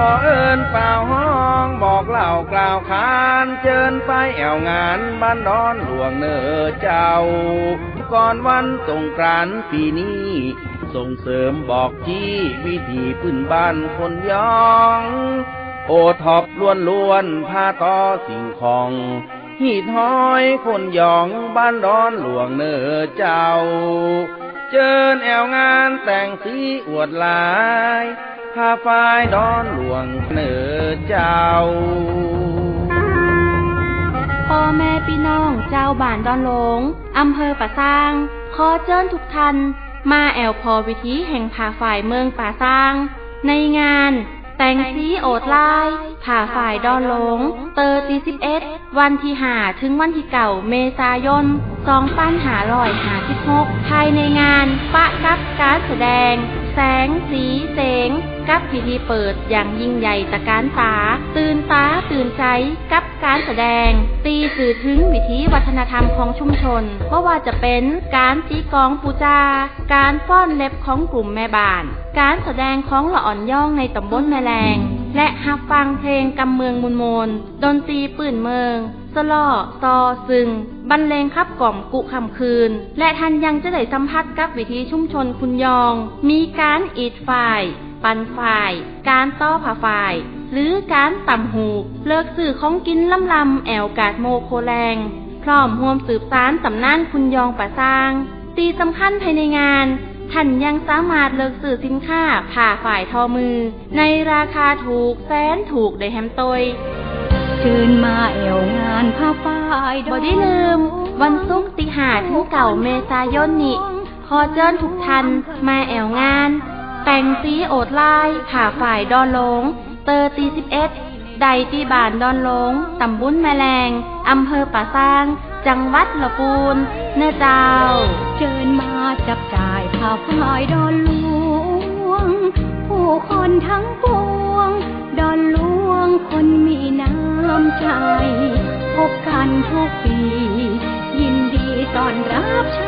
อเอิญเป่าห้องบอกเล่ากล่าวขานเจิญไปแอวงานบ้านดอนหลวงเนอเจ้าก่อนวันสงกรานต์ปีนี้ส่งเสริมบอกจี้วิถีพื้นบ้านคนยองโอท็อปล้วนผ้าต่อสิ่งของหีดห้อยคนยองบ้านดอนหลวงเนอเจ้าเจิญแอวงานแต่งสีอวดลายผ้าฝ้ายดอนหลวงเนอเจ้าพ่อแม่พี่น้องเจ้าบ้านดอนหลงอำเภอป่าซางขอเชิญทุกท่านมาแอวพอวิธีแห่งผ้าฝ้ายเมืองป่าซางในงานแต่งสีโอดลายผ้าฝ้ายดอนหลงเตอร์11วันที่5ถึงวันที่9เมษายน2556ภายในงานปะกับการแสดงแสงสีเสียงกับพิธีเปิดอย่างยิ่งใหญ่ตระการตาตื่นตาตื่นใจกับการแสดงตีสื่อถึงวิถีวัฒนธรรมของชุมชนเพราะว่าจะเป็นการตีกลองปูจาการฟ้อนเล็บของกลุ่มแม่บ้านการแสดงของละอ่อนย่องในตำบลแม่แลงและฮับฟังเพลงกำเมืองมุนโมนดนตรีปื่นเมืองสลอซอซึงบรรเลงขับกล่อมกุคำคืนและท่านยังจะได้สัมผัสกับวิถีชุมชนคุณยองมีการอีดฝ่ายปันฝ่ายการต้อผ่าฝ่ายหรือการต่ำหูเลิกสื่อของกินลำแอวกาดโมโคแรงพร้อมร่วมสืบสานตำนานคุณยองป่าซางตีสำคัญภายในงานท่านยังสามารถเลิกสื่อสินค้าผ่าฝ่ายทอมือในราคาถูกแสนถูกได้แฮมตยเชิญมาแอวงานผ้าฝ้ายบ่ได้ลืมวันศุกร์ที่5ถึง9เมษายนนี้ขอเชิญทุกท่านมาแอวงานแต่งสีโอดลายผ้าฝ้ายดอนหลงเตอร์11ใดที่บ้านดอนหลงตำบลแม่แลงอำเภอป่าซางจังหวัดลำพูนเนื้อเจ้าเชิญมาจับจ่ายผ้าฝ้ายดอนหลวงผู้คนทั้งปวงดอนหลวงคนมีน้ำใจพบกันทุกปียินดีต้อนรับช